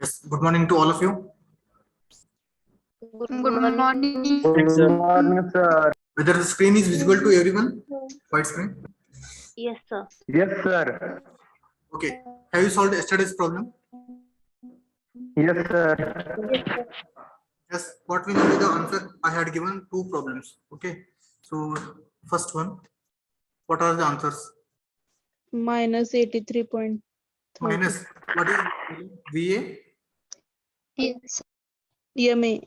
Yes, good morning to all of you. Good morning. Good morning, sir. Whether the screen is visible to everyone? White screen. Yes, sir. Yes, sir. Okay. Have you solved yesterday's problem? Yes, sir. Yes. What will be the answer? I had given two problems. Okay. So first one, what are the answers? minus 83.30. Minus what is VA? Yes. EMA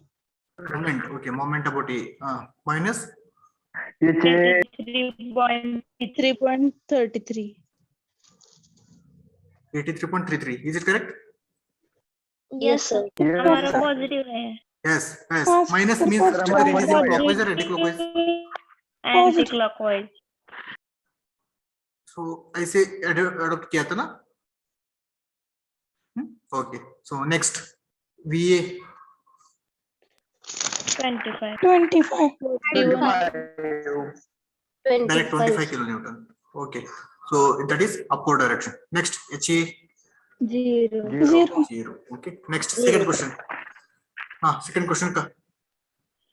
Moment. Okay. Moment about A. Minus HA 3.33. 83.33. Is it correct? Yes, sir. Yes, हमारा sir. Positive है. Yes. Yes. Minus means whether it is in clockwise or anti-clockwise. Anti-clockwise. So ऐसे adopt किया था ना? Okay. So next VA 25. 25. direct 25 kilonewton. Okay. So that is upward direction. Next HA 0. 0. Okay. Next second question. Second question का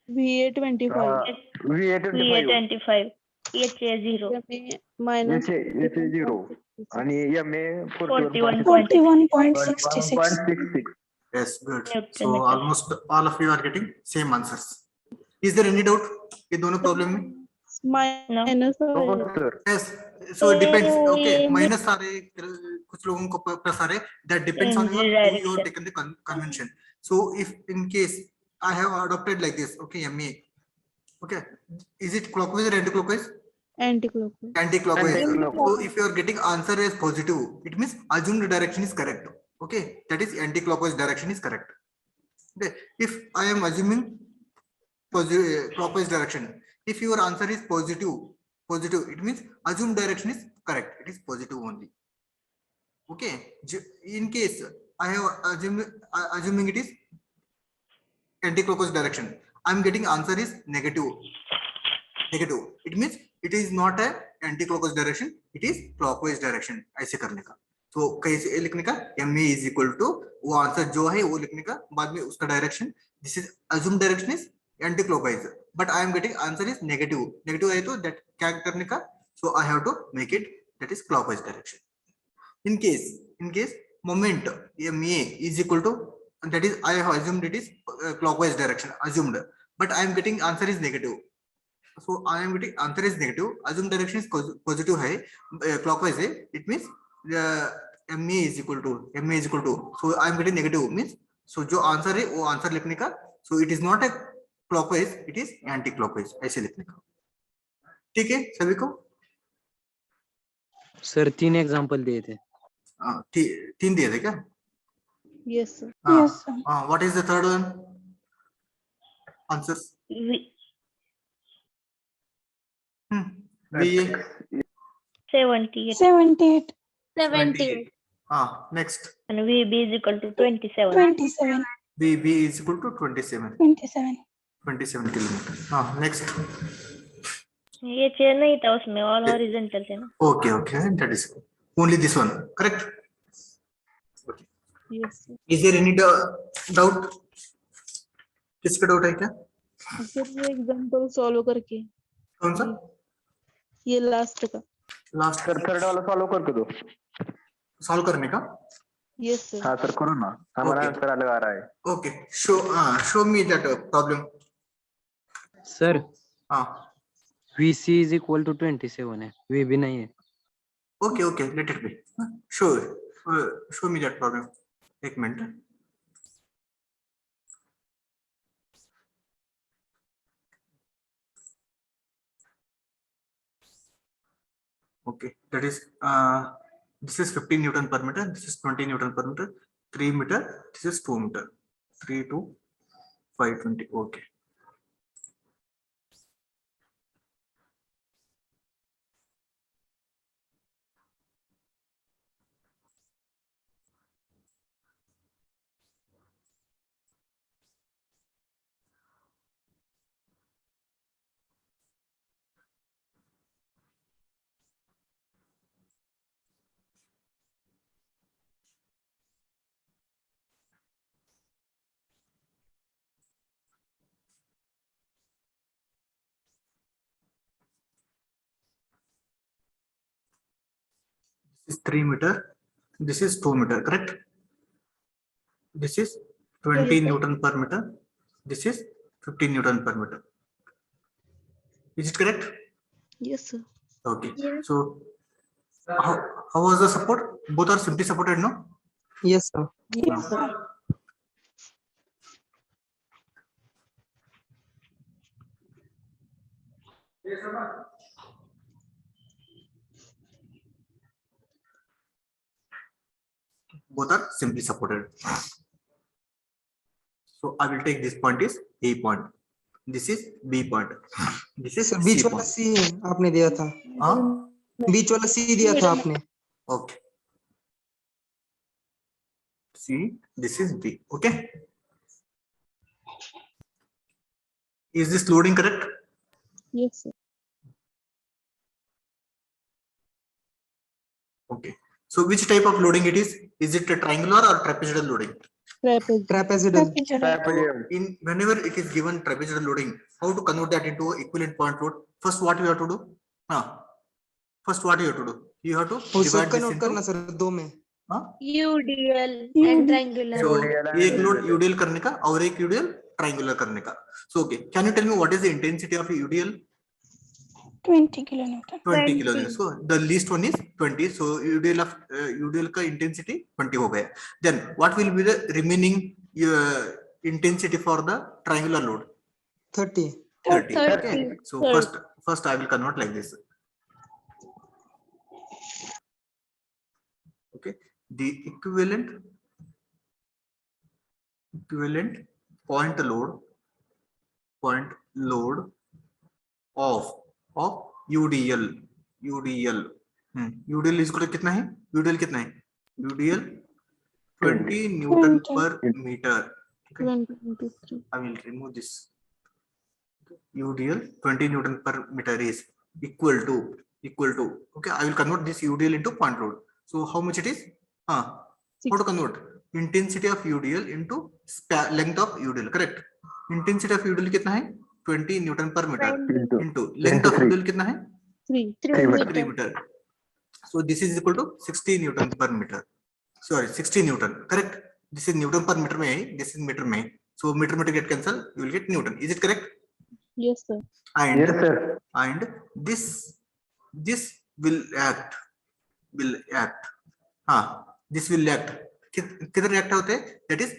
VA 25. VA 25. 25. HA 0. EMA minus HA 0. आणि MA 41.66. 41.66. yes, good. Newton So meter. almost all of you are getting same answers. Is there any doubt ये दोनों problem में? Minus No, sir. Yes. So it depends. Okay. Minus आ रहे कुछ लोगों को plus आ रहे. That depends on your how you have taken the convention. So if in case I have adopted like this, okay, MA. Okay. Is it clockwise or anti-clockwise? anti-clockwise. Anti-clockwise. Anti-clockwise. So if you are getting answer as positive, it means assumed direction is correct. Okay, that is anti-clockwise direction is correct. Okay, if I am assuming positive clockwise direction, if your answer is positive, it means assumed direction is correct. It is positive only. Okay, in case I have assuming it is anti-clockwise direction, I am getting answer is negative. It means it is not a anti-clockwise direction, it is clockwise direction. ऐसे करने का तो कैसे लिखने का MA is equal to वो answer जो है वो लिखने का बाद में उसका direction this is assumed direction is anti-clockwise but I am getting answer is negative है तो that क्या करने का so I have to make it that is clockwise direction. In case moment MA is equal to that is I have assumed it is clockwise direction assumed but I am getting answer is negative. So I am getting answer is negative. Assume direction is positive है, clockwise है. It means MA is equal to. So I am getting negative means so जो answer है वो answer लिखने का. So it is not a clockwise, it is anti-clockwise. ऐसे लिखने का. ठीक है सभी को? सर 3 एग्जांपल दिए थे. तीन दिए थे क्या? Yes, sir. What is the third one? Answers. VA 78. 78. 78. Next. And VB is equal to 27. 27. VB is equal to 27. 27 kilometre. Next. ये चेयर नहीं था उसमें all horizontal थे ना. Okay. That is only this one. Correct. Okay. Yes, sir. Is there any doubt? किसका doubt है क्या? Sir ये एग्जांपल सॉल्व करके कौन सा? ये लास्ट का. लास्ट सर थर्ड वाला सॉल्व करके दो. सॉल्व करने का? Yes, sir. हाँ सर करो ना. हमारा Okay. आंसर अलग आ रहा है. Okay. Show me that problem. Sir हाँ. VC is equal to 27 है, VB नहीं है. Okay. Let it be. Show me that problem. एक minute. Okay, that is this is 15 Newton per meter, this is 20 Newton per meter, 3 meter, this is 2 meter, 3 to 520. Okay. is 3 meter. This is 2 meter, correct? This is 20 Yes, sir. Newton per meter. This is 15 Newton per meter. Is it correct? Yes, sir. Okay. Yes. So how was the support? Both are simply supported, no? Yes, sir. Yes, sir. Both are simply supported. So I will take this point is A point. This is B point. This is sir C बीच वाला point. सी आपने दिया था, हाँ? बीच वाला सी दिया था आपने. Okay. C, this is B. Okay. Is this loading correct? Yes, sir. Okay. So which type of loading it is? Is it a triangular or trapezoidal loading? Trapezoid. ट्रेपेजिडल. Trapezoidal. In whenever it is given trapezoidal loading, how to convert that into equivalent point load? First, what you have to do? First, what you have to do? You have to उसको divide this convert into. करना sir दो में. UDL and triangular. So UDL and एक load UDL. UDL करने का और एक UDL triangular करने का. So okay, can you tell me what is the intensity of a UDL? 20 kilonewton. 20 kilonewton. So the least one is 20. So UDL of UDL का intensity 20 हो गया. Then what will be the remaining intensity for the triangular load? 30. 30. 30. Okay. So 30. first I will convert like this. Okay. The equivalent point load of UDL. UDL is equal to कितना है? UDL कितना है? UDL 20 Newton per meter. Okay. 23. I will remove this. UDL 20 Newton per meter is equal to. Okay, I will convert this UDL into point load. So how much it is? How to convert? Intensity of UDL into length of UDL. Correct. Intensity of UDL कितना है? 20 Newton per meter into length of 3. UDL कितना है? 3. 3 meter. So this is equal to 60 Newton per meter. Sorry, 60 Newton. Correct. This is Newton per meter में है. This is meter में. So meter get cancelled. You will get Newton. Is it correct? Yes, sir. And Yes, sir. and this will act. This will act. किधर react होते हैं? That is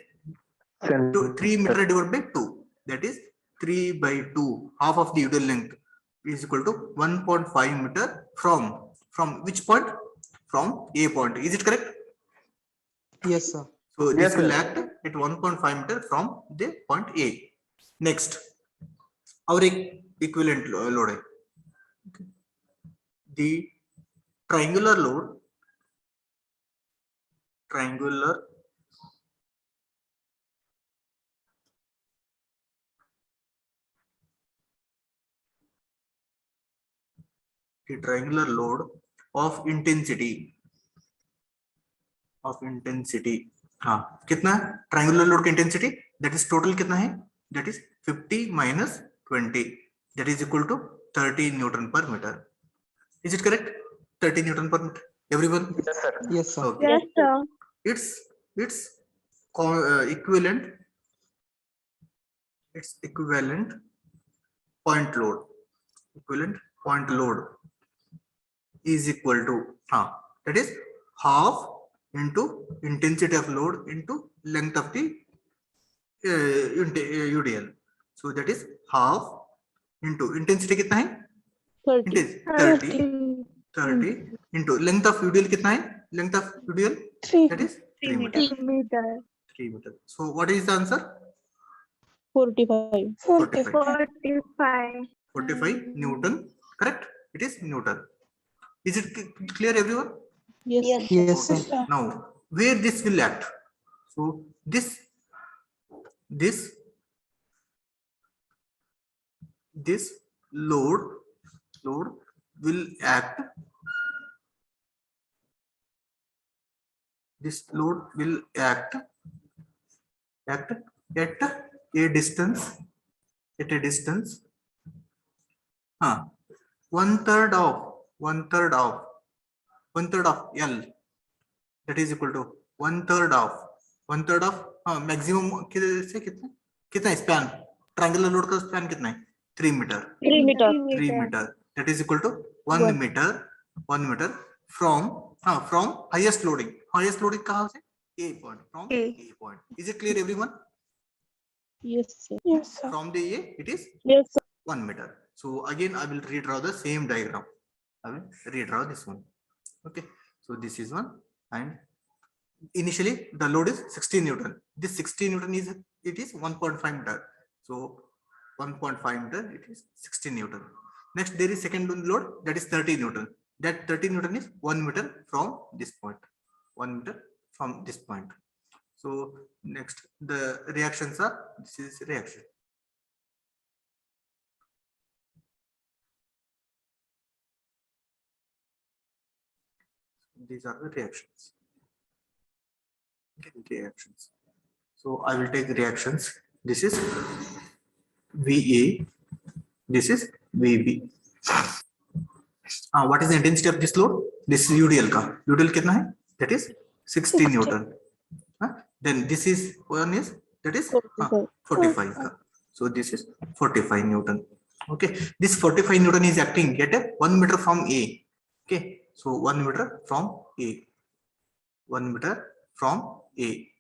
3 meter divided by 2. That is 3 by 2. Half of the UDL length is equal to 1.5 meter from which point? From A point. Is it correct? Yes, sir. So Yes, this will sir. act at 1.5 meter from the point A. Next, और एक equivalent load है. The triangular load. The triangular load of intensity. हाँ कितना है triangular load का intensity? That is total कितना है? That is 50 minus 20. That is equal to 30 Newton per meter. Is it correct? 30 Newton per meter. Everyone? Yes, sir. Yes, sir. Okay. Yes, sir. It's equivalent. It's equivalent point load. Equivalent point load is equal to that is half into intensity of load into length of the UDL. So that is half into intensity कितना है? 30. 30 into length of UDL कितना है? Length of UDL that is 3 meter. 3 meter. So what is the answer? 45. 45 Newton. Correct? It is Newton. Is it clear, everyone? Yes. Yes, sir. Okay. Now, where this will act? So this load will act. This load will act at a distance. One third of 1/3 of L, that is equal to 1/3 of maximum से कितना span, triangular load का span कितना है 3 metre, 3 meter. 3 metre, that is equal to 1 meter from highest loading कहाँ से, A point, from A point. Is it clear everyone? Yes, sir. Yes, sir. From the A it is Yes, sir. 1 meter. So again I will redraw the same diagram. I will redraw this one. Okay, so this is one, and initially the load is 16 Newton. This 16 Newton is 1.5 meter. So 1.5 meter, it is 16 Newton. Next there is second load, that is 30 Newton. That 30 Newton is 1 meter from this point. 1 meter from this point. So next the reactions are, this is reaction. These are the reactions. Okay, reactions. So I will take reactions. This is VA, this is VB. What is the intensity of this load? This is UDL का. UDL कितना है? That is 60 Newton. Then this is one is, that is 45 का. So this is 45 Newton. Okay, this 45 Newton is acting at 1 meter from A. Okay, so 1 meter from A. 1 meter from A.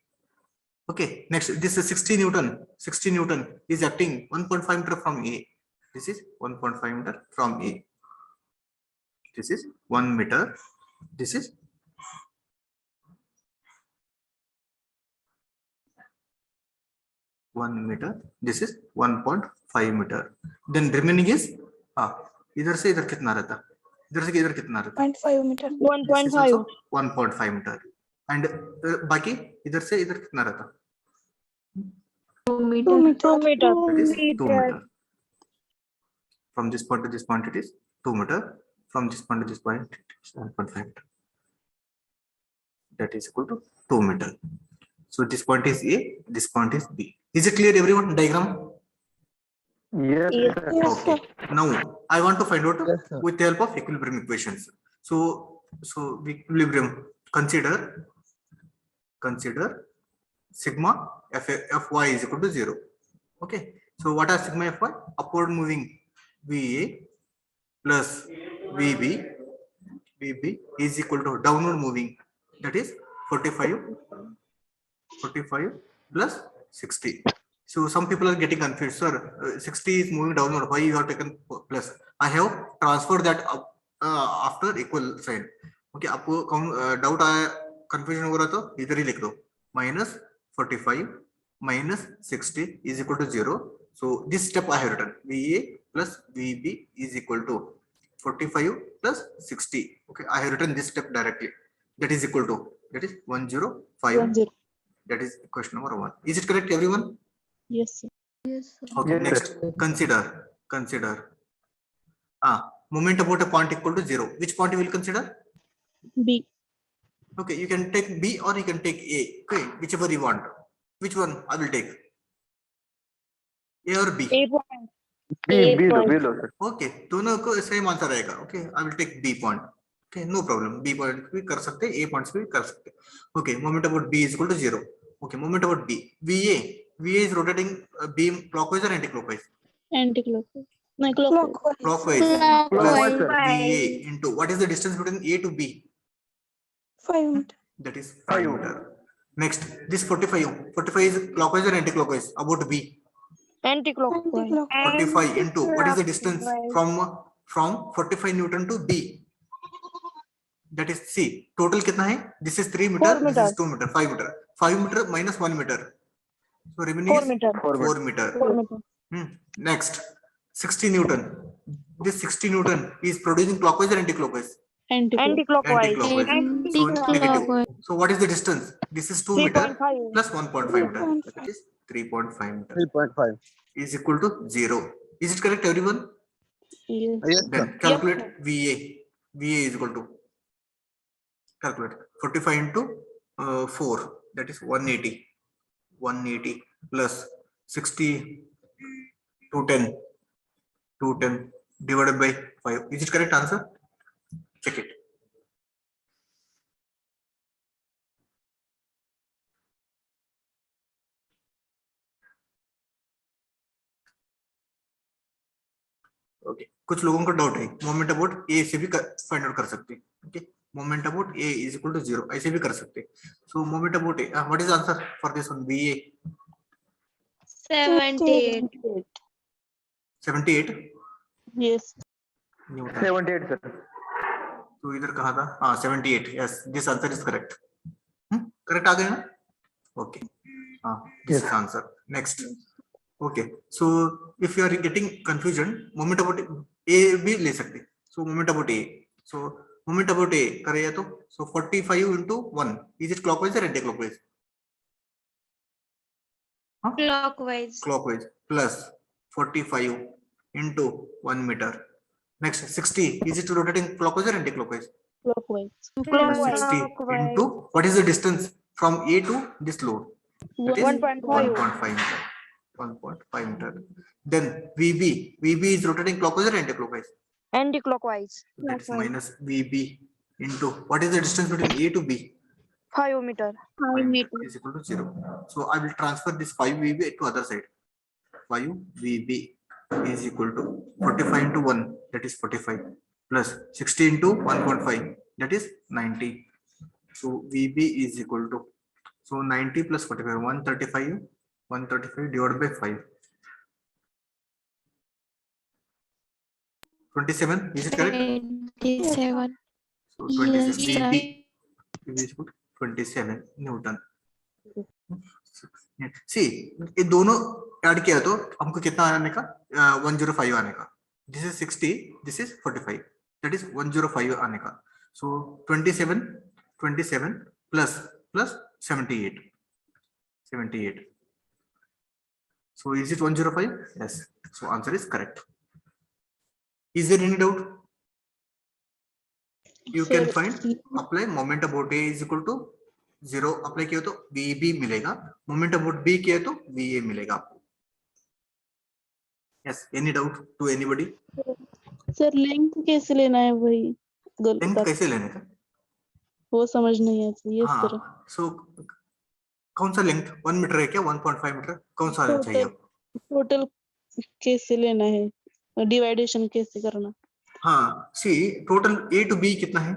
Okay, next this is 60 Newton. 60 Newton is acting 1.5 meter from A. This is 1.5 meter from A. This is 1 meter. This is 1 meter. This is 1.5 meter. Then remaining is इधर से इधर कितना रहता, इधर से इधर कितना रहता, 0.5 meter. This is also 1.5 meter. And बाकी इधर से इधर कितना रहता, 2 meter. 2 meter. that is 2 meter. From this point to this point it is 2 meter. From this point to this point it is 1.5 meter. That is equal to 2 meter. So this point is A, this point is B. Is it clear everyone, diagram? Yes, Yes. sir. Okay. Now I want to find out Yes, sir. with the help of equilibrium equations. So equilibrium, consider sigma Fy is equal to 0. Okay. So what are sigma Fy? Upward moving VA plus VB is equal to downward moving, that is 45 plus 60. So some people are getting confused, sir. 60 is moving downward. Why you have taken plus? I have transferred that up, after equal sign. Okay, आपको doubt आया, confusion हो रहा तो इधर ही लिख दो. Minus 45 minus 60 is equal to 0. So this step I have written. VA plus VB is equal to 45 plus 60. Okay, I have written this step directly. That is equal to, that is 105. 10. That is question number 1. Is it correct, everyone? Yes, sir. Okay, Yes, next consider moment about a point equal to 0. Which point you will consider? B. Okay, you can take B or you can take A. Okay, whichever you want. Which one I will take? A or B? A point. Below, point. below, sir. Okay, दोनों को same answer रहेगा. Okay, I will take B point. Okay, no problem. B point भी कर सकते, A points भी कर सकते. Okay, moment about B is equal to 0. Okay, moment about B. VA is rotating beam clockwise or anti-clockwise? Anti-clockwise. No, clockwise. Clockwise. Plus Clockwise, sir. VA into, what is the distance between A to B? 5 meter. That is 5 meter. Next, this 45 is clockwise or anti-clockwise about B? Anti-clockwise. 45 into, what is the distance from 45 Newton to B? That is C. Total कितना है? This is 3 meter. 4 This meter. is 2 meter. 5 meter. 5 meter minus 1 meter. So remaining 4 is meter. 4 meter. 4 meter. Next, 60 Newton. This 60 Newton is producing clockwise or anti-clockwise? Anti-clockwise. Anti-clockwise. So negative. So what is the distance? This is 2 meter 3.5. plus 1.5 meter. That is 3.5 meter. 3.5. Is equal to 0. Is it correct, everyone? Yes. Yes, sir. Then calculate VA. VA is equal to, calculate 45 into 4, that is 180. 180 plus 60 210 divided by 5. Is it correct answer? Check it. Okay कुछ लोगों को doubt है moment about ए से भी find out कर सकते हैं okay moment about a is equal to 0 ऐसे भी कर सकते हैं so moment about a what is answer for this one b a 78. 78 Yes. Newton 78 sir. तो इधर कहा था हाँ 78 yes this answer is correct correct आ गया ना ओके हाँ this is answer next okay so if you are getting confusion moment about a भी ले सकते सो moment about a so moment about a करें तो so 45 into 1 is it clockwise और anti clockwise Clockwise. clockwise plus 45 into 1 meter next 60 is it rotating clockwise or anti clockwise Clockwise. 60 into what is the distance from A to this load that is 1.5 meter 1.5 meter then VB is rotating clockwise or anti clockwise Anti-clockwise. that is minus VB into what is the distance between A to B 5 meter. 5 meter is equal to 0 so I will transfer this 5 VB to other side 5 VB is equal to 45 into 1 that is 45 plus 60 into 1.5 that is 90 so VB is equal to so 90 plus 45 135 divided by 5 27 is it correct 27. so 27 Yes, VB is equal to 27 Newton सी ये दोनों add किया तो हमको कितना आने का 105 आने का this is 60 this is 45 that is 105 आने का सो 27 plus 78 so is it 105 yes so answer is correct is there any doubt you can Sir, find apply moment about A is equal to 0 apply किया तो VB मिलेगा moment about B किया तो VA मिलेगा आपको yes any doubt to anybody sir length कैसे लेना है वही लेंथ बता कैसे लेने का वो समझ नहीं आता यस सर हाँ सो कौन सा लेंथ 1 मीटर है क्या 1.5 मीटर कौन सा चाहिए आपको टोटल कैसे लेना है डिवाइडेशन कैसे करना हाँ सी टोटल A टू B कितना है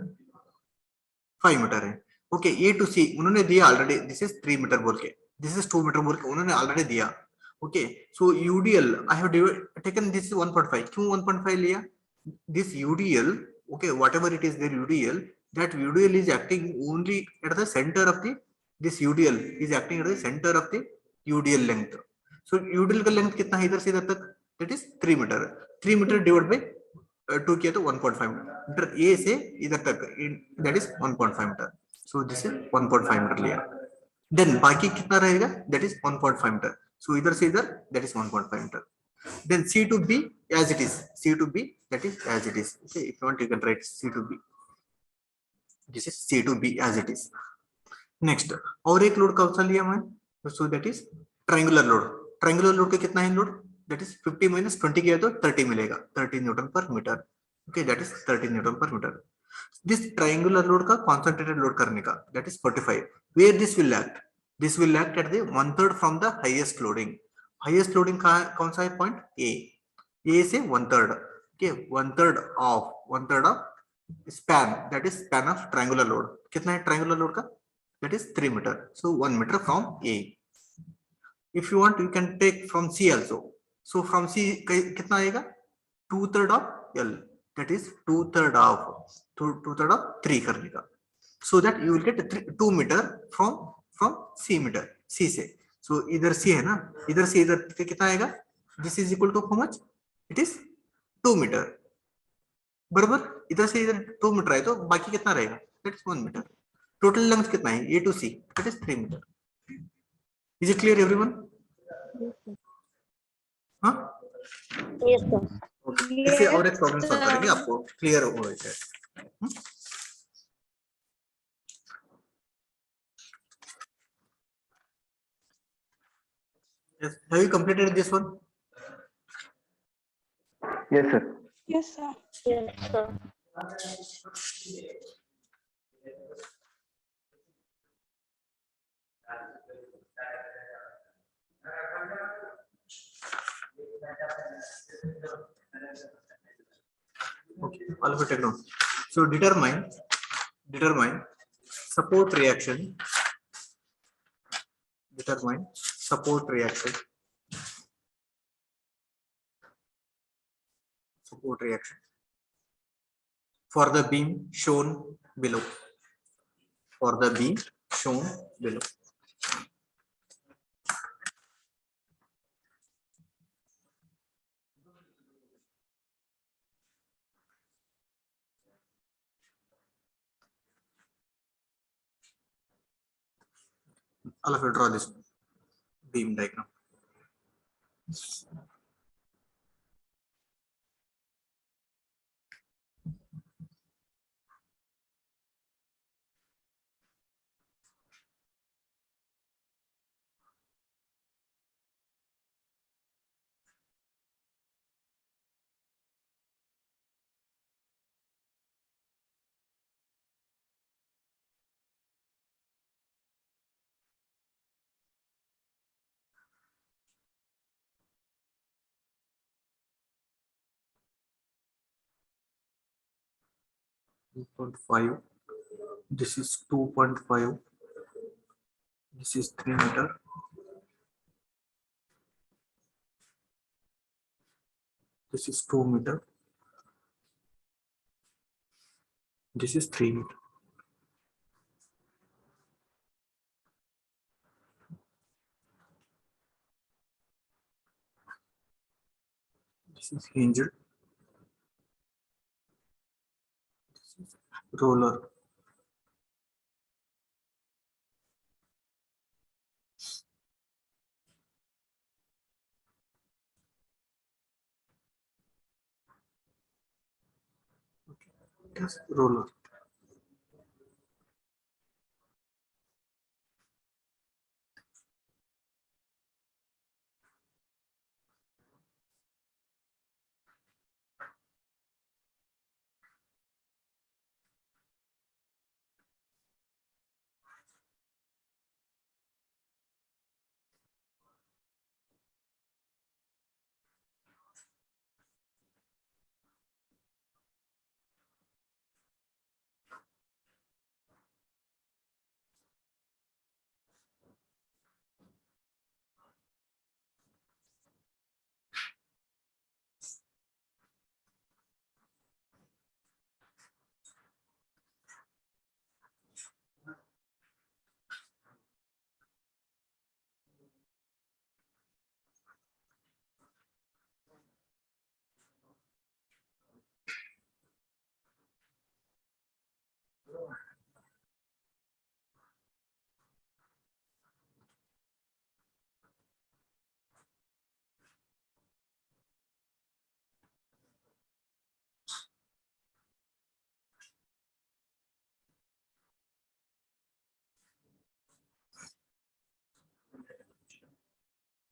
5 मीटर है ओके A टू C उन्होंने दिया ऑलरेडी दिस इज 3 मीटर बोल के दिस इज 2 मीटर बोल के उन्होंने ऑलरेडी दिया okay so UDL I have taken this 1.5 क्यों 1.5 लिया this UDL okay whatever it is their UDL that UDL is acting only at the center of the this UDL is acting at the center of the UDL length so UDL का length कितना है इधर से इधर तक that is 3 metre 3 metre divide by 2 किया तो 1.5 metre A से इधर तक that is 1.5 metre so this is 1.5 metre लिया then बाकी कितना रहेगा that is 1.5 मीटर so इधर से इधर that is 1.5 metre then C to B as it is C to B that is as it is okay if you want you can write C to B this is C to B as it is next और एक load कौन सा लिया मैं so that is triangular load का कितना है load that is 50 minus 20 किया तो 30 मिलेगा 30 newton per metre okay that is 30 newton per metre this triangular load का concentrated load करने का that is 45 where this will act at the 1/3 from the highest loading कौन सा है point A से 1/3 okay 1/3 of span that is span of triangular load कितना है triangular load का that is 3 meter so 1 meter from A if you want you can take from C also so from C कितना आएगा 2/3 of L that is 2/3 of 3 करने का so that you will get 2 meter from C meter C से so इधर C है ना इधर से इधर कितना आएगा this is equal to how much it is 2 meter बराबर इधर से इधर 2 मीटर है तो बाकी कितना रहेगा that is 1 meter total length कितना है A to C that is 3 meter is it clear everyone हाँ Yes, sir. इससे और एक प्रॉब्लम सॉल्व करेंगे आपको क्लियर हो जाए yes have you completed this one Yes, sir. Yes sir Yes, sir. Okay, all of it take note. So determine support reaction. Determine support reaction. Support reaction for the beam shown below. For the beam shown below. All of you draw this beam diagram. .5. This is 2.5. This is 3 meter. This is 2 meter. This is 3 meter. This is hinged. This is roller. Yes, roller.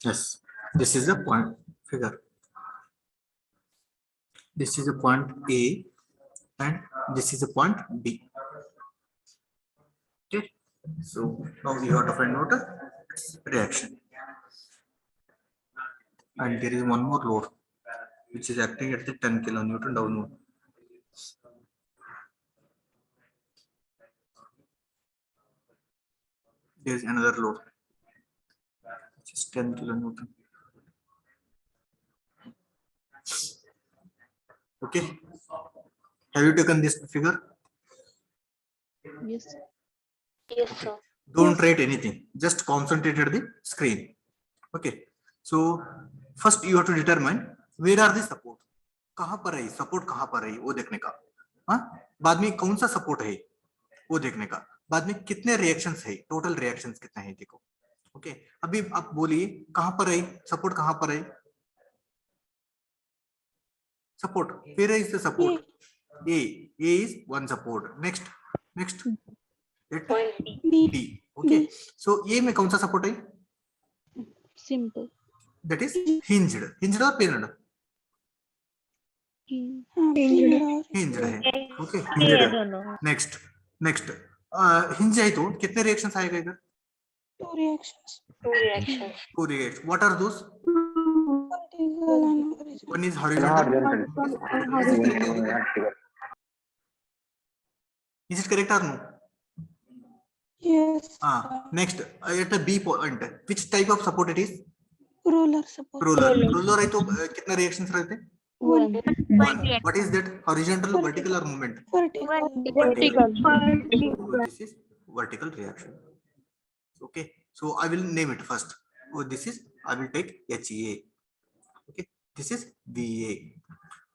Yes, this is the point figure. This is a point A and this is a point B. Okay, so now you have to find out a reaction. And there is one more load which is acting at the 10 kilonewton downward. There is another load which is 10 kilonewton. Okay, have you taken this figure? Yes. Yes, sir. Don't write anything, just concentrate at the screen. Okay, so first you have to determine where are the support, कहाँ पर है support, कहाँ पर है वो देखने का. हाँ, बाद में कौन सा सपोर्ट है वो देखने का, बाद में कितने रिएक्शंस है, टोटल रिएक्शंस कितने हैं देखो. ओके, अभी आप बोलिए कहाँ पर है सपोर्ट, कहाँ पर है support, where is the support? A is one support. Next at Point B. D. Okay, so A में कौन सा सपोर्ट है? Simple. That is hinged or pinned? Hinged है. Okay, I hinged. don't know. Next hinge है तो कितने reactions आएगा इधर? Two reactions. Two reactions. Two reactions. What are those? One is One is horizontal. Is it correct or no? Yes. Next, at the B point, which type of support it is? Roller support. Roller. Roller है तो कितना reactions रहते हैं? One. One. What is that? Horizontal, vertical or movement? Vertical. Vertical. So this is vertical reaction. Okay. So I will name it first. Oh, this is, I will take HEA. Okay. This is VA.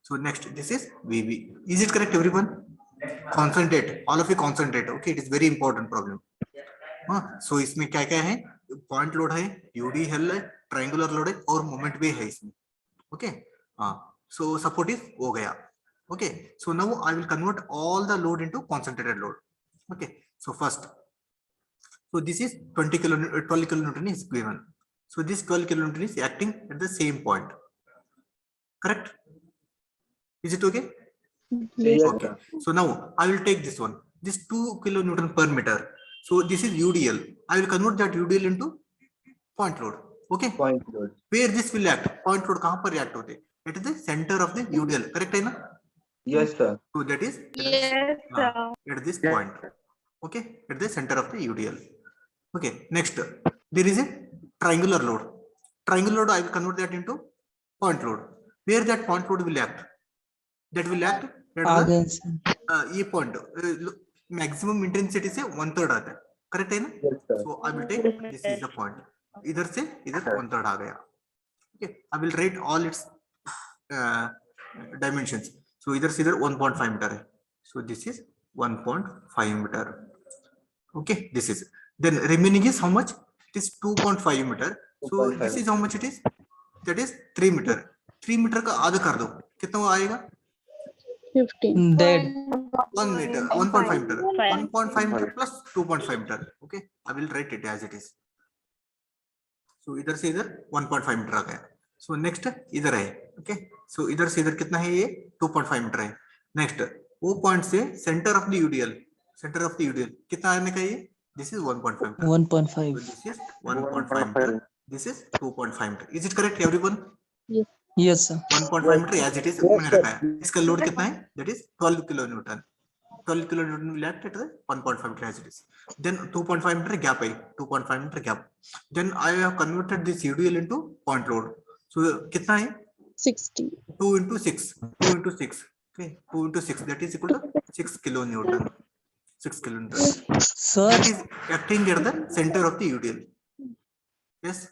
So next, this is VB. Is it correct, everyone? Concentrate. All of you concentrate. Okay. It is very important problem. So इसमें क्या क्या है? Point load है, UD hell है, triangular load है और moment भी है इसमें. Okay. So support is हो गया. Okay. So now I will convert all the load into concentrated load. Okay. So first, so this is 12 kilonewton is given. So this 12 kilonewton is acting at the same point. Correct? Is it okay? Yes. Okay. So now I will take this one. This 2 kilonewton per meter. So this is UDL. I will convert that UDL into point load. Okay. Point load. Where this will act? Point load कहाँ पर react होते? It is the center of the UDL. Correct है ना? Yes, sir. So that is Yes, sir. at this point. Okay. At the center of the UDL. Okay. Next, there is a triangular load. Triangular load I will convert that into point load. Where that point load will act? That will act at आगे the ये point. Maximum intensity से 1/3 आता है. Correct है ना? Yes, sir. So I will take this is the point. इधर से इधर 1/3 आ गया. Okay. I will write all its dimensions. So इधर से इधर 1.5 meter है. So this is 1.5 meter. Okay. This is. Then remaining is how much? It is 2.5 meter. So 2.5. this is how much it is? That is 3 meter. 3 meter का आधा कर दो. कितना वो आएगा? 15. dead 1 meter, 1.5 meter, Five. 1.5 meter plus 2.5 meter. Okay, I will write it as it is. So इधर से इधर 1.5 meter आ गया. So next इधर है. Okay, so इधर से इधर कितना है ये 2.5 meter है. Next वो point से center of the UDL कितना आने का ये? This is 1.5 meter. 1.5 So this is 1.5 meter. This is 2.5 meter. Is it correct, everyone? yes sir 1.5 meter as it is मैंने रखा है. इसका लोड कितना है? That is 12 kilonewton. 12 kilonewton will act at the 1.5 meter as it is. Then 2.5 meter gap है. 2.5 meter gap. Then I have converted this UDL into point load. So कितना है? 60. 2 into 6. 2 into 6. Okay. 2 into 6. That is equal to 6 kilonewton. 6 kilonewton. sir That is acting at the center of the UDL. Yes.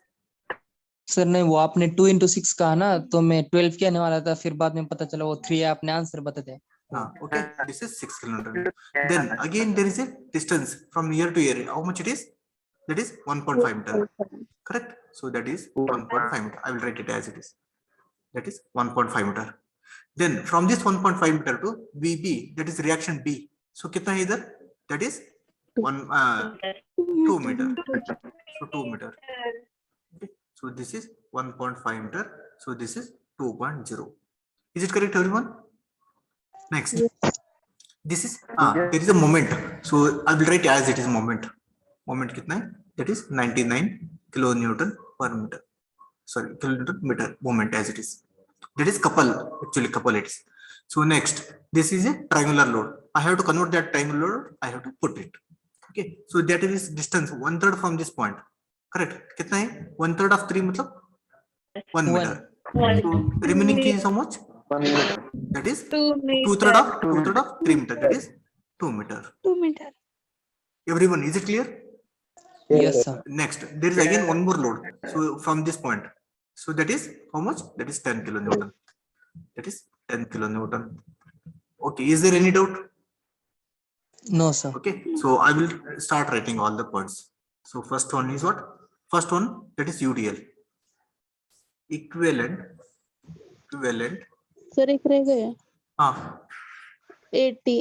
Sir नहीं वो आपने 2 into 6 कहा ना तो मैं 12 कहने वाला था फिर बाद में पता चला वो 3 है आपने आंसर बता दिया Okay, this is 6 kilometer. Then again there is a distance from here to here. How much it is? That is 1.5 meter. Correct. So that is 1.5 meter. I will write it as it is. That is 1.5 meter. Then from this 1.5 meter to VB, that is reaction B. So कितना है इधर? That is 2 meter. So 2 meter. Okay. So this is 1.5 meter. So this is 2.0. Is it correct, everyone? Next, this is there is a moment. So I will write as it is moment. Moment कितना है? That is 99 kilonewton per meter. Sorry, kilonewton meter moment as it is. That is couple, actually couple it is. So next, this is a triangular load. I have to convert that triangular load. I have to put it. Okay. So that is distance 1/3 from this point. Correct. कितना है? 1/3 of 3 मतलब 1 meter. So remaining is how much? 1 meter. That is 2 2/3 of 3 meter. That is 2 meter. 2 meter. Everyone, is it clear? yes sir Next, there is again one more load. So from this point, so that is how much? That is 10 kilonewton. That is 10 kilonewton. Okay, is there any doubt? no sir Okay, so I will start writing all the points. So first one is what? First one, that is UDL. Equivalent. Sir एक रह गया हाँ 80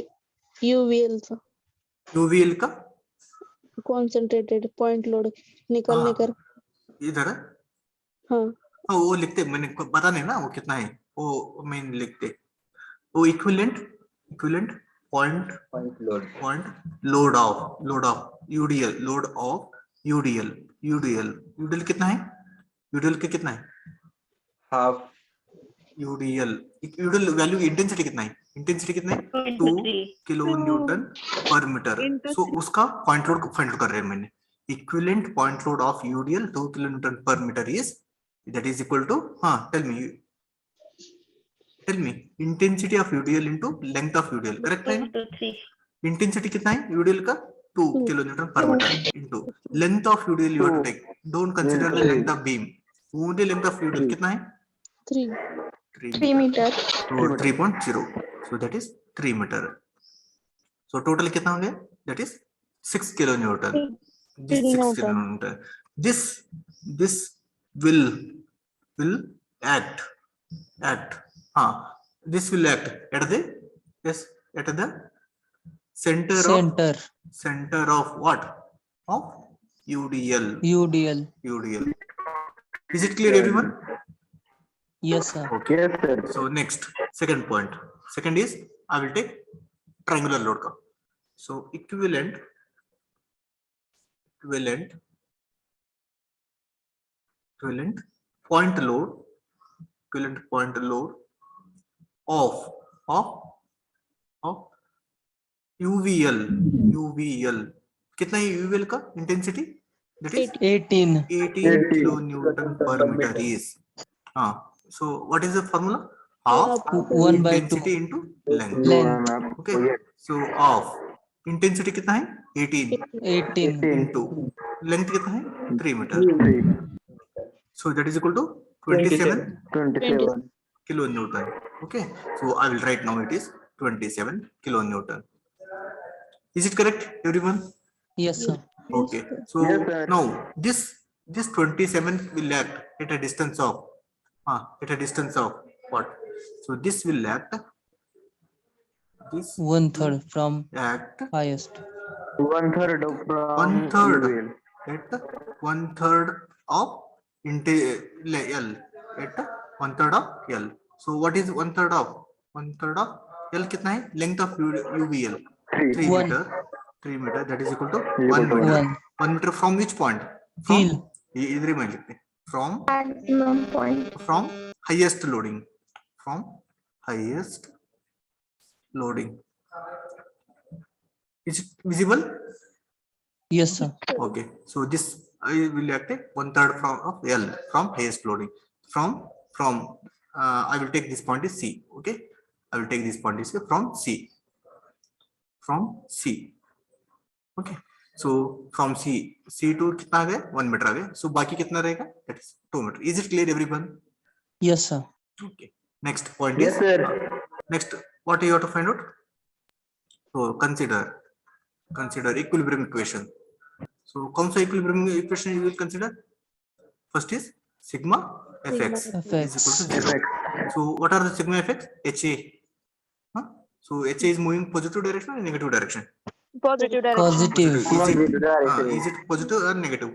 UVL sir UVL का concentrated point load निकालने हाँ। कर इधर है? हाँ हाँ वो लिखते मैंने पता नहीं ना वो कितना है वो मैं लिखते वो equivalent point Point load. Load of UDL कितना है UDL के कितना है Half UDL वैल्यू इंटेंसिटी कितना है? इंटेंसिटी कितना है? 2 2.3 kilo newton per metre. So उसका पॉइंट लोड फाइंड कर रहे हैं मैंने. Equivalent point load of UDL 2 kilo newton per metre is that is equal to tell me intensity of UDL into length of UDL. Correct है? 2 intensity कितना है UDL का? 2 kilo newton per metre into length of UDL you have to take. Don't consider the length of beam. Only length of UDL कितना है? 3. 3 meter. So 3.0. So that is 3 meter. So total कितना हो गया? That is 6 kilo Newton. This 6 kilo Newton. This will act. This will act at the center of what? Of UDL. UDL. Is it clear, everyone? Yes, sir. Okay. So next, second point. Second is I will take triangular load का. So equivalent point load of UVL. कितना है UVL का intensity? That is 18. 18 kilo Newton per meter is. So what is the formula? Half 1 by 2. intensity into length. Length. Okay. So half intensity कितना है? 18 into length कितना है? 3 meter. So that is equal to 27 kilo Newton. Okay. So I will write now it is 27 kilo Newton. Is it correct, everyone? Yes, sir. Okay. So now this 27 will act at a distance of what? So this will act. This 1/3 from act highest. 1/3 of at 1/3 of L at 1/3 of L. So what is 1/3 of? 1/3 of L कितना है? Length of UVL 3 One. meter. 3 meter. That is equal to 1 meter. 1 meter from which point? Field. इधर ही लिखते हैं. Maximum point. From highest loading. Is it visible? Yes, sir. Okay. So this I will act 1/3 of L from highest loading. From I will take this point is C. Okay. I will take this point is from C. Okay. So from C to कितना आ गया? 1 meter आ गया. So बाकी कितना रहेगा? That is 2 meter. Is it clear, everyone? Yes, sir. Okay. Next point Yes, is sir. next what you have to find out? So consider equilibrium equation. So कौन सा equilibrium equation you will consider? First is sigma fx is equal to 0. So what are the sigma fx? HA. So HA is moving positive direction or negative direction? Positive direction. Positive. Is it positive or negative?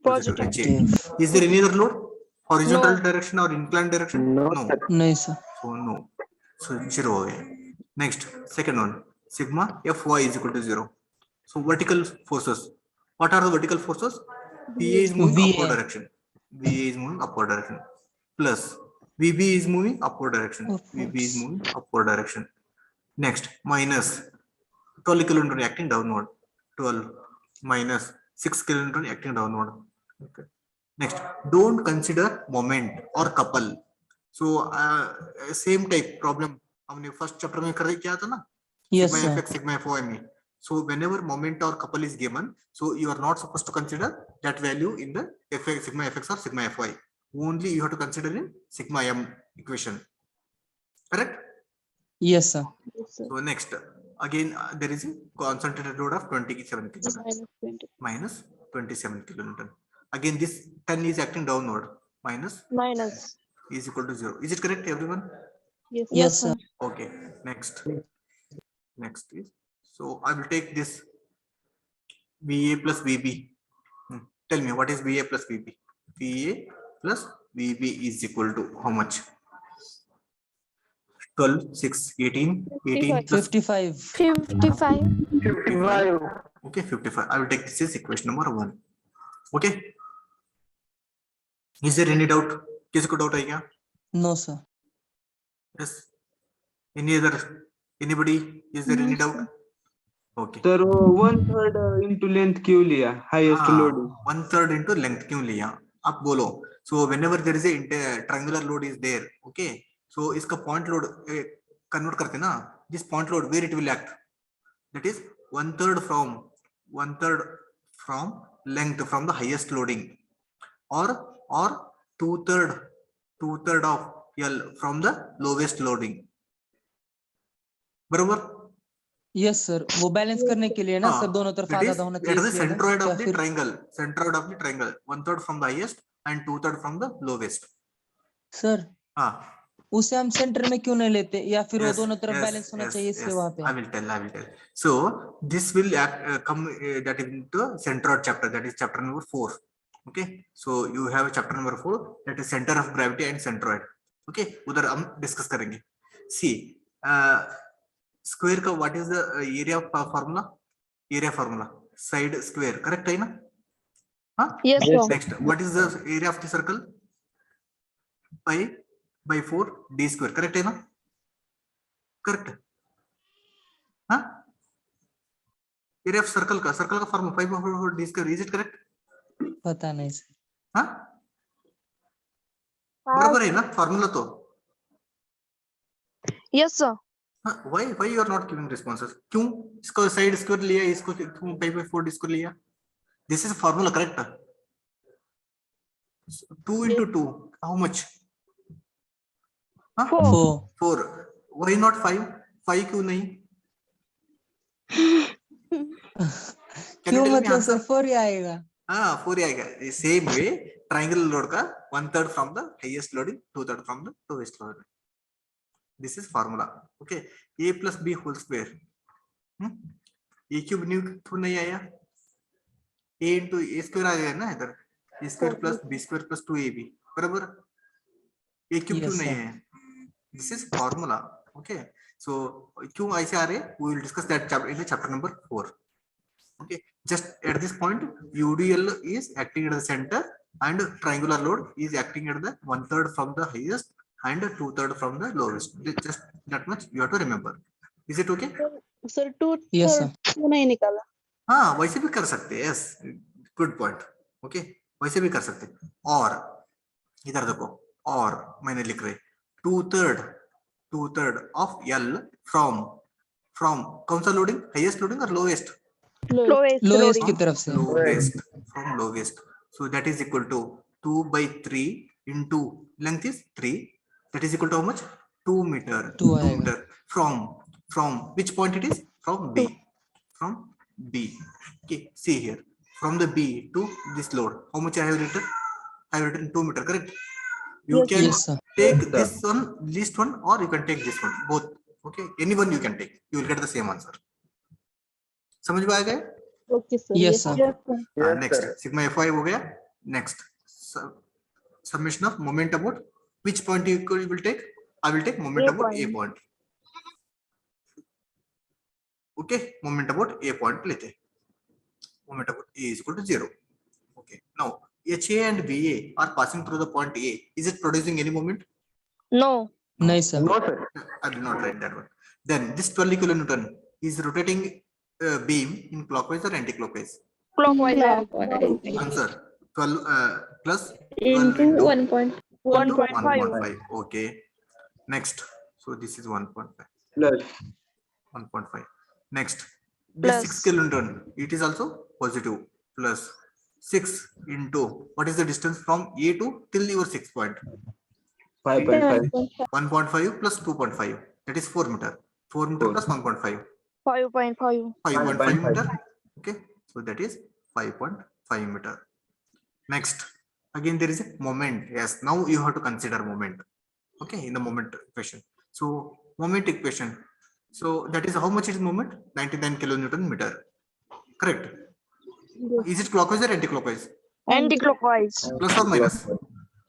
Positive. HA. Is there any other load? Horizontal No. direction or inclined direction? No, sir. No, sir. So no. So 0 हो गया. Next, second one. Sigma Fy is equal to 0. So vertical forces. What are the vertical forces? VA is moving VA. upward direction. VA is moving upward direction. Plus VB is moving upward direction. VB is moving upward direction. Next, minus 12 kilonewton acting downward. 12 minus 6 kilonewton acting downward. Okay. Next, don't consider moment or couple. So same type problem हमने first chapter में कर किया था ना? Yes, Sigma sir. fx, sigma fy में. So whenever moment or couple is given, so you are not supposed to consider that value in the fx, sigma fx or sigma fy. Only you have to consider in sigma m equation. Correct? Yes, sir. So next, again there is a concentrated load of 27 kilonewton minus 27 kilonewton. Again this 10 is acting downward. Minus is equal to 0. Is it correct, everyone? Yes, sir. Okay. Next is, so I will take this VA plus VB. Tell me what is VA plus VB? VA plus VB is equal to how much? 12, 6, 18 plus 55. 55. okay, 55. I will take this as equation number 1. Okay. Is there any doubt? किसी को doubt है क्या? No, sir. Yes. Anybody? Is there any doubt? Okay. तर 1/3 into length क्यों लिया highest loading? 1/3 into length क्यों लिया? आप बोलो. So whenever there is a triangular load is there, okay. So इसका point load convert करते ना. This point load where it will act? That is 1/3 from length from the highest loading, or 2/3 of L from the lowest loading. बरोबर? Yes sir, वो balance करने के लिए ना sir दोनों तरफ That आधा is आधा होना at चाहिए the इसलिए ना, centroid या of the फिर triangle. Centroid of the triangle. 1/3 from the highest and 2/3 from the lowest. Sir हाँ. उसे हम सेंटर में क्यों नहीं लेते, या फिर वो Yes, दोनों तरफ yes, बैलेंस होना yes, चाहिए इसलिए yes. वहां पे? I will tell. So this will come that is into centroid chapter, that is chapter number 4. Okay, so you have chapter number 4, that is center of gravity and centroid. Okay, उधर हम discuss करेंगे. See, square का what is the area formula? Area formula side square, correct है ना? हाँ. Yes, sir. Next, what is the area of the circle? Pi by 4 d square, correct है ना? Correct. हाँ. Area of circle का formula 5 by 4 d square, is it correct? पता नहीं sir. हाँ. बराबर है ना फॉर्मूला तो? Yes, sir. Why you are not giving responses? क्यों इसको साइड स्क्वायर लिया, इसको क्यों 5 by 4 इसको लिया? This is formula, correct? 2 into 2, how much? हाँ? 4. Why not 5? 5 क्यों नहीं? Can you क्यों tell me मतलब answer? सर 4 ही आएगा. हाँ 4 आएगा. Same way triangular load का 1/3 from the highest loading, 2/3 from the lowest loading. This is formula. Okay, a plus b whole square. a cube new क्यों नहीं आया? a into a square आ गया ना इधर. a square plus b square plus 2ab बराबर. a cube क्यों Yes, नहीं sir. है? This is formula. Okay, so क्यों ऐसे आ रहे? We will discuss that chapter in the chapter number 4. Okay, just at this point UDL is acting at the center and triangular load is acting at the 1/3 from the highest and 2/3 from the lowest. Just that much you have to remember. Is it okay? Sir 2 Yes, sir. क्यों नहीं निकाला? हाँ वैसे भी कर सकते हैं. Yes, good point. Okay, वैसे भी कर सकते हैं. और इधर देखो, और मैंने लिख रहे 2/3 of L from कौन सा लोडिंग? हाईएस्ट लोडिंग और लोएस्ट? Lowest lowest loading. की तरफ से. Lowest, from lowest. So that is equal to 2 by 3 into length is 3. That is equal to how much? 2 meter. 2 2 आएगा. meter from which point it is? From B. From B. Okay, see here. From the B to this load, how much I have written? I have written 2 meter, correct? You Yes, can Yes, sir. take this one, least one, or you can take this one. Both. Okay, anyone you can take. You will get the same answer. समझ में आ गए? Okay sir. Yes, sir. Yes, sir. Next, sigma Fy हो गया. Next, summation of moment about which point you will take? I will take moment A about A point. point. Okay, moment about A point लेते हैं. Moment about A is equal to 0. Okay, now HA and BA are passing through the point A. Is it producing any moment? No. नहीं sir. No, sir. I will not write that one. Then this 12 kilonewton is rotating beam in clockwise or anti-clockwise? Clockwise. Answer 12 plus 12 Into into 1.5. 1.5. 1.5. Okay. Next. So this is 1.5. Plus 1.5. Next. This 6 Plus. kilonewton. It is also positive. Plus 6 into what is the distance from A to till your 6 point? 5.5. 1.5 plus 2.5. That is 4 meter. 4 meter plus 1.5. 5.5. 5.5 meter. Okay, so that is 5.5 meter. Next, again there is a moment. Yes, now you have to consider moment. Okay, in the moment equation. So moment equation. So that is how much is moment? 99 kilonewton meter. Correct. Is it clockwise or anti-clockwise? Anti-clockwise. Plus or minus?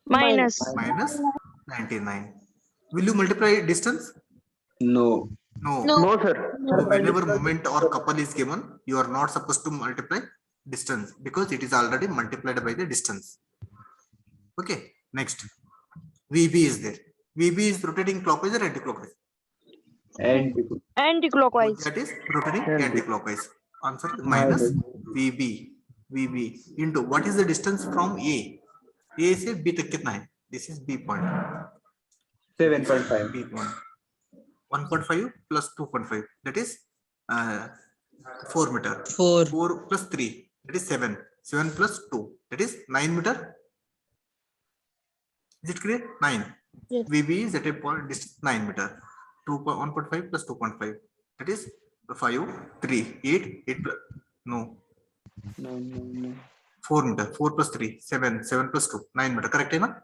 Minus. Minus 99. Will you multiply distance? No. No. No, sir. So whenever moment or couple is given, you are not supposed to multiply distance because it is already multiplied by the distance. Okay, next VB is there. VB is rotating clockwise or anti-clockwise? And Anti-clockwise. That is rotating anti-clockwise. Answer is minus minus VB into what is the distance from A? A से B तक कितना है? This is B point. 7.5. B point. 1.5 plus 2.5. That is 4 meter. 4 4 plus 3. That is 7. 7 plus 2. That is 9 meter. Is it clear? 9. Yes. VB is at a point distance 9 meter. 1.5 plus 2.5. That is 5, 3, 8 plus, no, No. 4 meter. 4 plus 3, 7, 7 plus 2, 9 meter. Correct, na?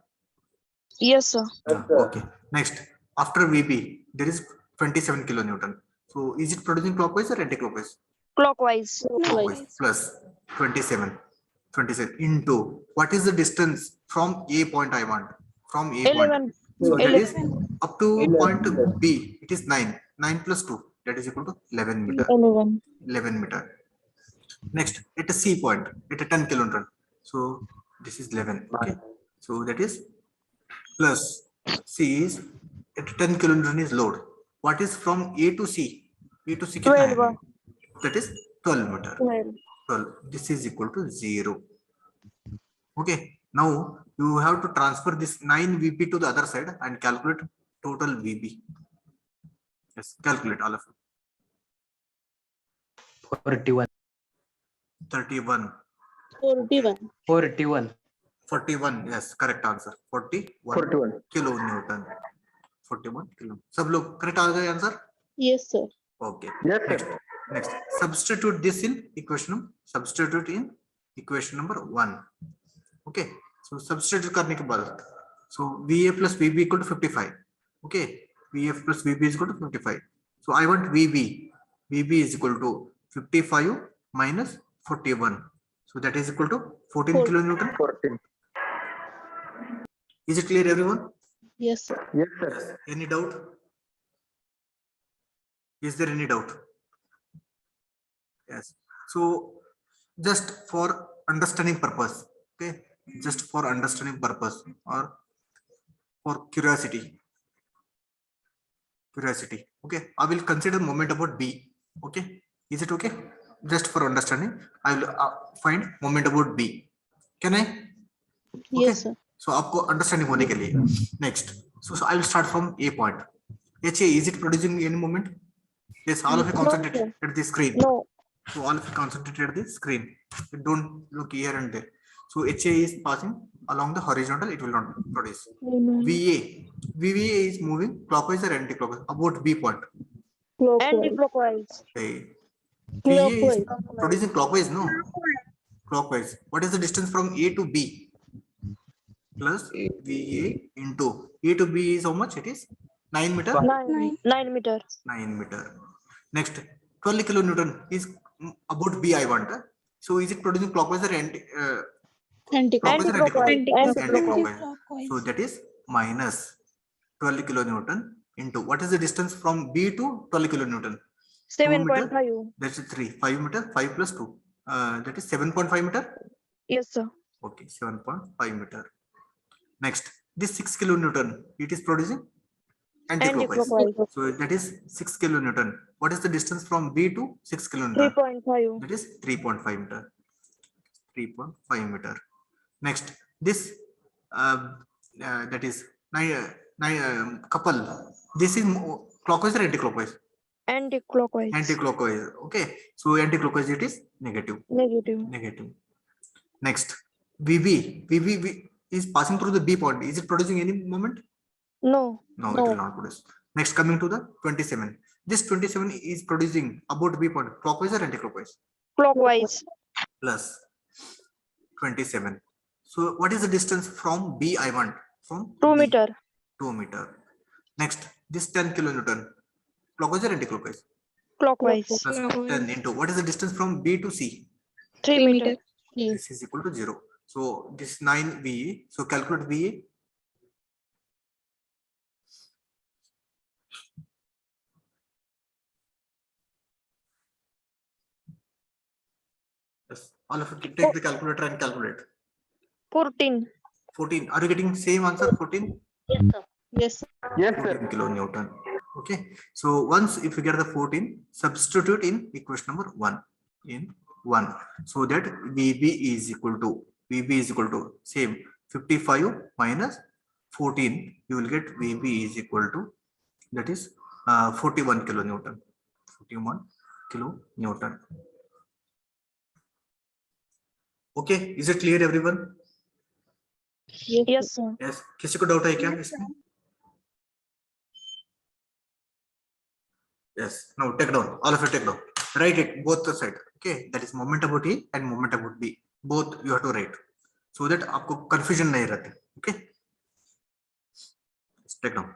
Yes, sir. Okay. Next, after VB, there is 27 kilonewton. So, is it producing clockwise or anti-clockwise? Clockwise. Clockwise plus 27 into what is the distance from A point I want? From A point. 11. So that is 11. up to 11 point meter. B. It is 9. 9 plus 2. That is equal to 11 meter. 11. 11 meter. Next, at a C point, at a 10 kilonewton. So this is 11. Okay. So that is plus C is at 10 kilonewton is load. What is from A to C? A to C कितना है? 12. That is 12 meter. 12. 12. This is equal to 0. Okay. Now you have to transfer this 9 VP to the other side and calculate total VB. Yes, calculate all of it. 41. 31. 41. 41. 41. Yes, correct answer. 41 41. kilo Newton. 41 kilo. सब लोग correct आ गए answer? Yes, sir. Okay. Yes, Next. sir. Next. Substitute this in equation. Substitute in equation number 1. Okay. So substitute करने के बाद. So VA plus VB equal to 55. Okay. VF plus VB is equal to 55. So I want VB. VB is equal to 55 minus 41. So that is equal to 14 kilonewton. 14. Is it clear, everyone? Yes, sir. Yes, sir. Any doubt? Is there any doubt? Yes. So just for understanding purpose, okay, just for understanding purpose or for curiosity, okay, I will consider moment about B. Okay, is it okay? Just for understanding, I will find moment about B. Can I? Yes, sir. So आपको understanding होने के लिए next. So I will start from A point. HA, is it producing any moment? Yes, all of you concentrate sir. at the screen. No. So all of you concentrate at the screen. Don't look here and there. So HA is passing along the horizontal, it will not produce. VA is moving clockwise or anti-clockwise about B point. Anti-clockwise. Okay. VA is Clockwise. producing clockwise, no? Clockwise. What is the distance from A to B? Plus VA into A to B is how much? It is 9 meter. 9 meter. 9 meter. Next, 12 kilonewton is about B I want. So is it producing clockwise or Anti-clockwise. anti-clockwise? Anti-clockwise. So that is minus 12 kilonewton into what is the distance from B to 12 kilonewton? 7.5. That's 3. 5 meter. 5 plus 2. That is 7.5 meter. Yes, sir. Okay, 7.5 meter. Next, this 6 kilonewton, it is producing anti-clockwise. Anti-clockwise. So that is 6 kilonewton. What is the distance from B to 6 kilonewton? 3.5. That is 3.5 meter. 3.5 meter. Next, this that is couple. This is clockwise or anti-clockwise? Anti-clockwise. Anti-clockwise. Okay. So anti-clockwise it is negative. Negative. Next, VB is passing through the B point. Is it producing any moment? No. No, it will not produce. Next, coming to the 27. This 27 is producing about B point, clockwise or anti-clockwise? Clockwise. Plus 27. So what is the distance from B I want? From 2 B? meter. 2 meter. Next, this 10 kilonewton, clockwise or anti-clockwise? Clockwise. Plus 10 into what is the distance from B to C? 3 meter. Yes. This is equal to 0. So this 9 VA. So calculate VA. Yes. All of you take the calculator and calculate. 14. 14. Are you getting same answer? 14? Yes, sir. Yes, sir. Yes, sir. 14 kilonewton. Okay, so once if you get the 14, substitute in equation number 1 in 1, so that VB is equal to same 55 minus 14, you will get VB is equal to, that is 41 kilonewton. 41 kilonewton. Okay, is it clear everyone? Yes, sir. Yes, किसी को doubt है क्या इसमें? Yes, now take down, all of you take down, write it both the side. Okay, that is moment about A and moment about B, both you have to write, so that आपको confusion नहीं रहती. Okay, take down.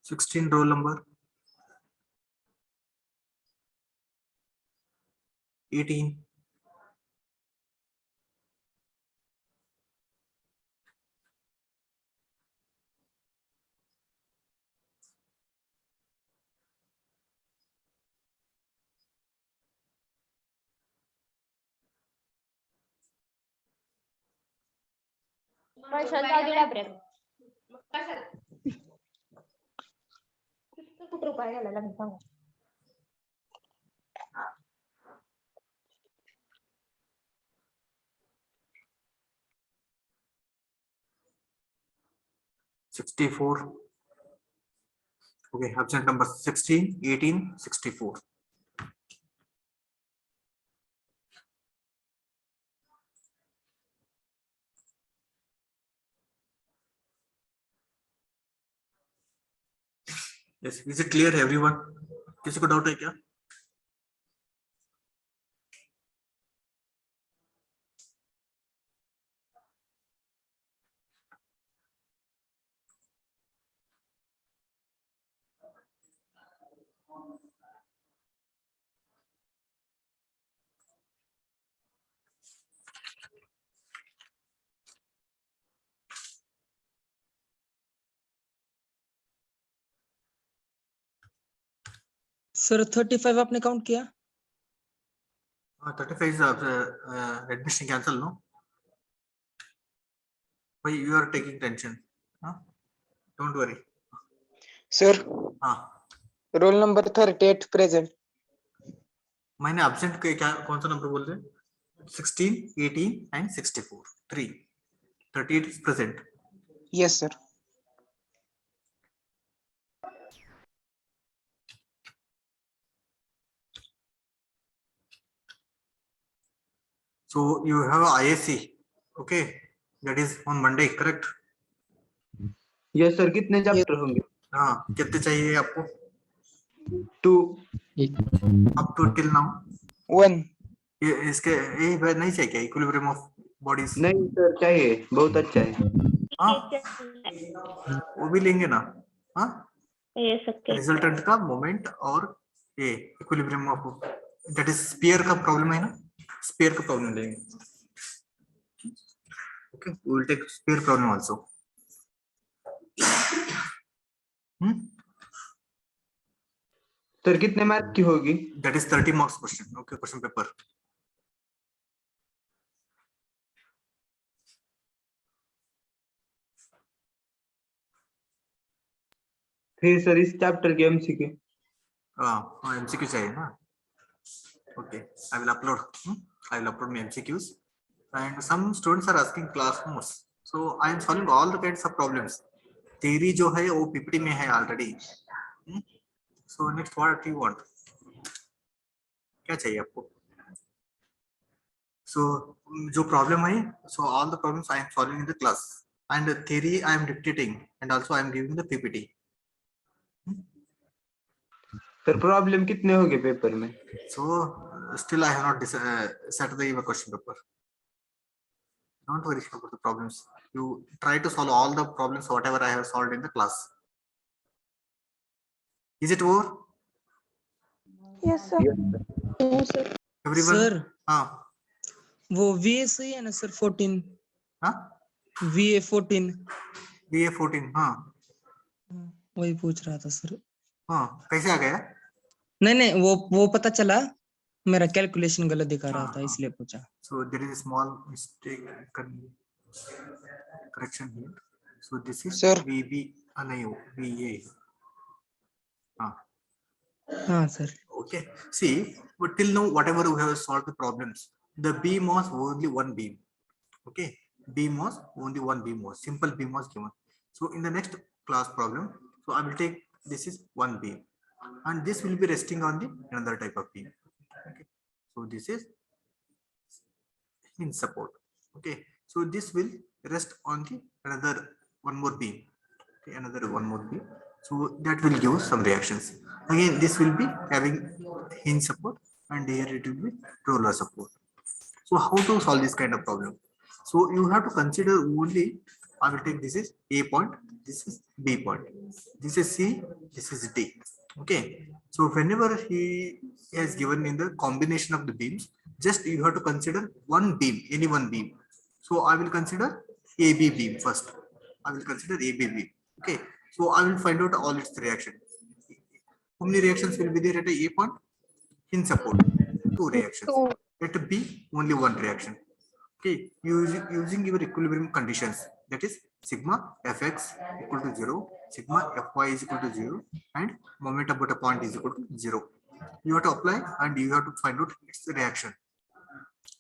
Sixteen roll number. 18. $64. Okay, absent number 16, 18, 64. Yes, is it clear everyone? किसी को doubt है क्या? Sir 35 आपने count किया? 35 is admission cancel, no? Why you are taking tension? Huh? Don't worry. Sir हाँ, roll number 38 present. मैंने absent के क्या कौन सा नंबर बोल रहे? 16, 18 and 64. 3. 38 is present. Yes sir. So you have IAC. Okay, that is on Monday, correct? Yes sir. कितने chapter होंगे? हाँ, कितने चाहिए आपको? 2. Up to till now. 1. ये इसके ये नहीं चाहिए क्या? Equilibrium of bodies? नहीं सर, चाहिए. बहुत अच्छा है. हाँ, वो भी लेंगे ना? हाँ, ये सबके रिजल्टेंट का मोमेंट और ये equilibrium of, that is sphere का प्रॉब्लम है ना? स्फीयर का प्रॉब्लम लेंगे. Okay, we will take sphere problem also. Sir कितने मार्क की होगी? That is 30 marks question. Okay, question paper. फिर सर इस चैप्टर के एमसीक्यू. हाँ, एमसीक्यू चाहिए ना? Okay, I will upload. I will upload my MCQs, and some students are asking class notes, so I am solving all the kinds of problems. Theory जो है वो PPT में है already. So next what you want? क्या चाहिए आपको? So जो problem है, so all the problems I am solving in the class, and the theory I am dictating, and also I am giving the PPT. Sir problem कितने होंगे paper में? So still I have not set the question paper. Don't worry about the problems. You try to solve all the problems whatever I have solved in the class. Is it over? Yes, sir. No, sir. Everyone? Sir हाँ वो VA सही है ना sir 14 हाँ VA 14 BA 14 हाँ वही पूछ रहा था सर हाँ कैसे आ गया? नहीं नहीं वो पता चला मेरा कैलकुलेशन गलत दिखा रहा था हाँ, इसलिए पूछा So there is a small mistake correction here. So this is Sir. VB नहीं VA. हाँ हाँ sir okay. See, but till now whatever we have solved the problems, the beam was only one beam. Okay, beam was only one beam was simple beam was given. So in the next class problem, so I will take this is one beam, and this will be resting on the another type of beam. Okay, so this is in support. Okay, so this will rest on the another one more beam. Okay, another one more beam. So that will give some reactions. Again, this will be having hinge support, and here it will be roller support. So how to solve this kind of problem? So you have to consider only, I will take this is A point, this is B point, this is C, this is D. Okay. So whenever he has given in the combination of the beams, just you have to consider one beam, any one beam. So I will consider AB beam first. I will consider AB beam. Okay. So I will find out all its reaction. How many reactions will be there at a point? In support, two reactions. Two. At B, only one reaction. Okay, using your equilibrium conditions, that is sigma fx equal to 0, sigma fy is equal to 0, and moment about a point is equal to 0. You have to apply and you have to find out its reaction.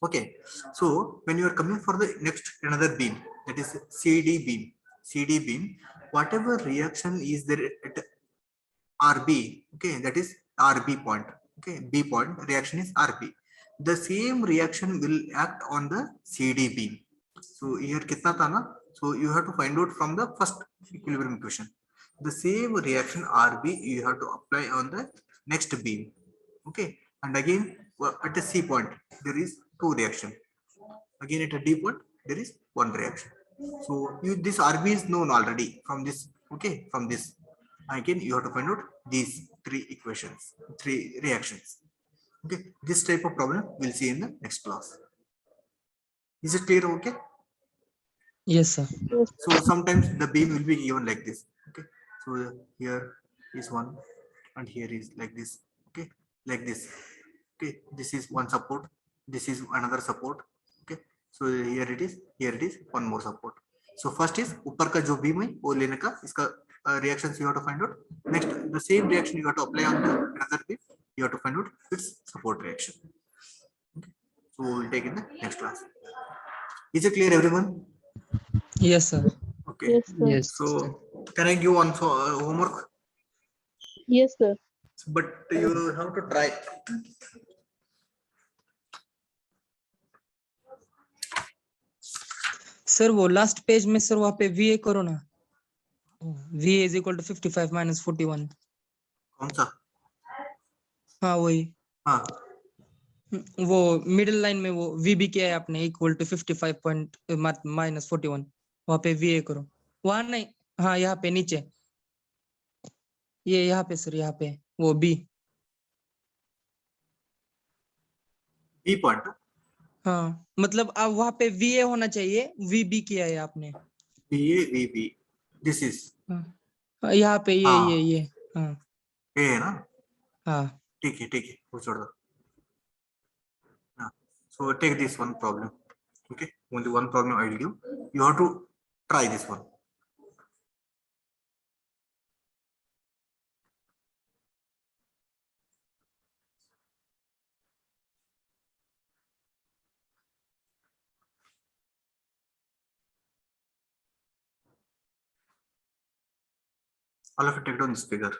Okay, so when you are coming for the next another beam, that is CD beam, whatever reaction is there at RB, okay, that is RB point, okay, B point reaction is RB. The same reaction will act on the CD beam. So here kitna tha na? So you have to find out from the first equilibrium equation. The same reaction RB you have to apply on the next beam. Okay, and again at the C point there is two reaction. Again at a D point there is one reaction. So you this RB is known already from this. Okay, from this. Again you have to find out these three equations, three reactions. Okay, this type of problem we'll see in the next class. Is it clear? Okay. Yes sir So sometimes the beam will be given like this. Okay, so here is one, and here is like this. Okay, like this. Okay, this is one support. This is another support. Okay, so here it is. Here it is. One more support. So first is ऊपर का जो beam है वो लेने का इसका reactions you have to find out. Next, the same reaction you have to apply on the another beam. You have to find out its support reaction. Okay. So we'll take in the next class. Is it clear, everyone? Yes sir Okay. Yes, sir. Yes. So can I give one homework? Yes, sir. But you have to try. Sir वो last page में sir वहाँ पे VA करो ना VA is equal to 55 minus 41 कौन सा? हाँ वही हाँ वो मिडिल लाइन में वो VB किया है आपने इक्वल टू 55 पॉइंट माइनस 41 वहाँ पे VA करो वहाँ नहीं हाँ यहाँ पे नीचे ये यहाँ पे सर यहाँ पे वो B B point. हाँ मतलब अब वहाँ पे VA होना चाहिए VB किया है आपने BA VB. This is हाँ, यहाँ पे ये हाँ। ये हाँ A है ना? हाँ ठीक है वो छोड़ दो. हाँ. So take this one problem. Okay, only one problem I will give. You have to try this one. All of you take down this figure.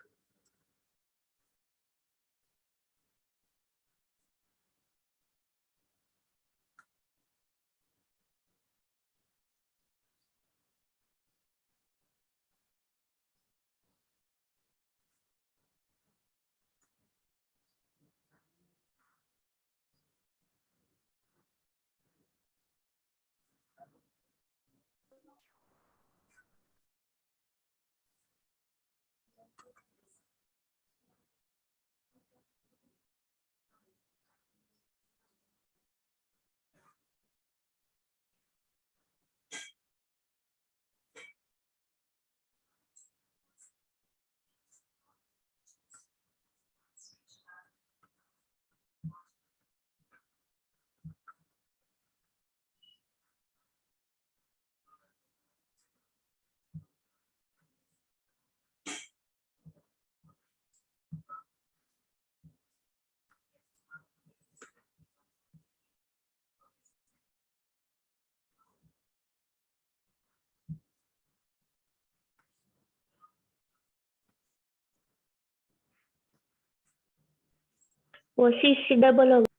वो CC डबल होगा।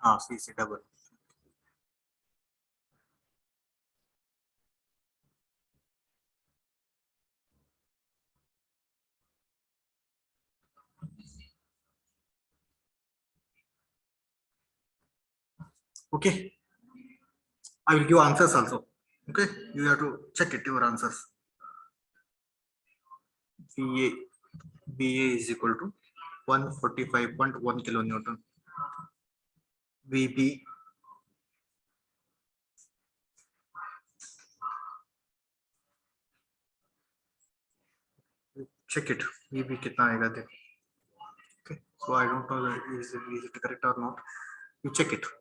हाँ सी से double. Okay, I will give answers also. Okay, you have to check it, your answers. BA is equal to 145.1 kilonewton. VB check it, VB कितना आएगा देखो. Okay, so I don't know that is it correct or not. You check it.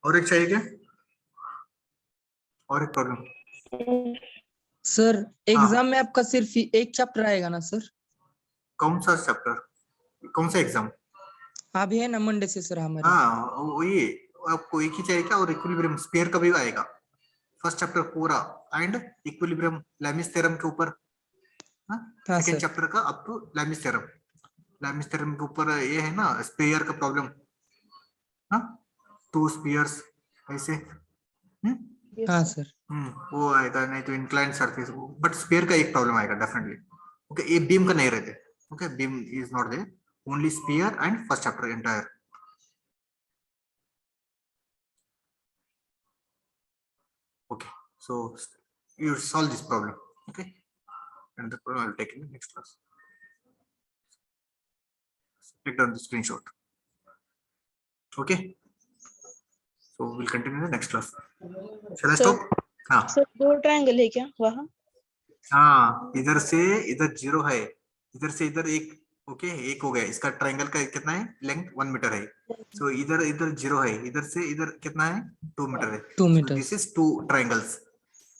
और एक चाहिए क्या? और एक problem? Sir exam में आपका सिर्फ एक चैप्टर आएगा ना सर? कौन सा चैप्टर? कौन सा एग्जाम? अभी है ना मंडे से सर हमारे। हाँ वही, आपको एक ही चाहिए क्या? और इक्विलिब्रियम स्फीयर का भी आएगा फर्स्ट चैप्टर पूरा, एंड इक्विलिब्रियम लैमिस थ्योरम के ऊपर, सेकंड सर। चैप्टर का up to Lami's theorem. Lami's theorem के ऊपर ये है ना स्फीयर का प्रॉब्लम, टू स्फीयर्स ऐसे। हाँ सर। वो आएगा, नहीं तो इंक्लाइंड सरफेस, बट स्फीयर का एक प्रॉब्लम आएगा डेफिनेटली। ओके, ये बीम का नहीं रहते। Okay, beam is not there, only sphere and first chapter entire. Okay, so you solve this problem. Okay, and the problem I will take in the next class. Take down the screenshot. Okay, so we'll continue in the next class. Shall I Sir. stop? हाँ sir दो triangle है क्या वहाँ? हाँ, इधर से इधर 0 है, इधर से इधर एक। ओके, एक हो गया। इसका ट्रायंगल का कितना है? लेंथ 1 मीटर है। सो इधर 0 है, इधर से इधर कितना है? 2 मीटर है। 2 meters. This is 2 triangles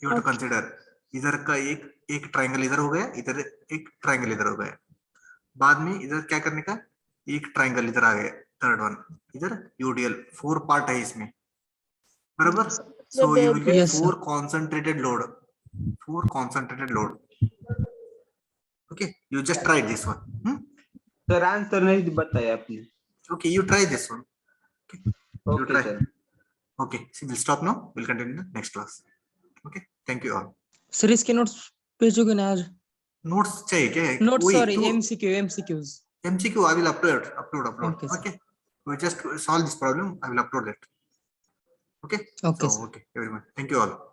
you have to consider. इधर का एक ट्रायंगल इधर हो गया, इधर एक ट्रायंगल इधर हो गया। बाद में इधर क्या करने का? एक ट्रायंगल इधर आ गया, थर्ड वन इधर यूडीएल। 4 पार्ट है इसमें, बराबर। So you will get Yes, sir. 4 concentrated load, 4 concentrated load. Okay, you just try this one. Sir answer नहीं बताया आपने। Okay, you try this one. Okay, you okay try. Sir. Okay, so we'll stop now. We'll continue in the next class. Okay, thank you all. Sir इसके notes भेजोगे ना आज? Notes चाहिए क्या? Note वही, सॉरी, तू- MCQs। MCQ I will upload. Okay, sir. Okay, we just solve this problem. I will upload that. Okay. Okay, So sir. okay, everyone. Thank you all.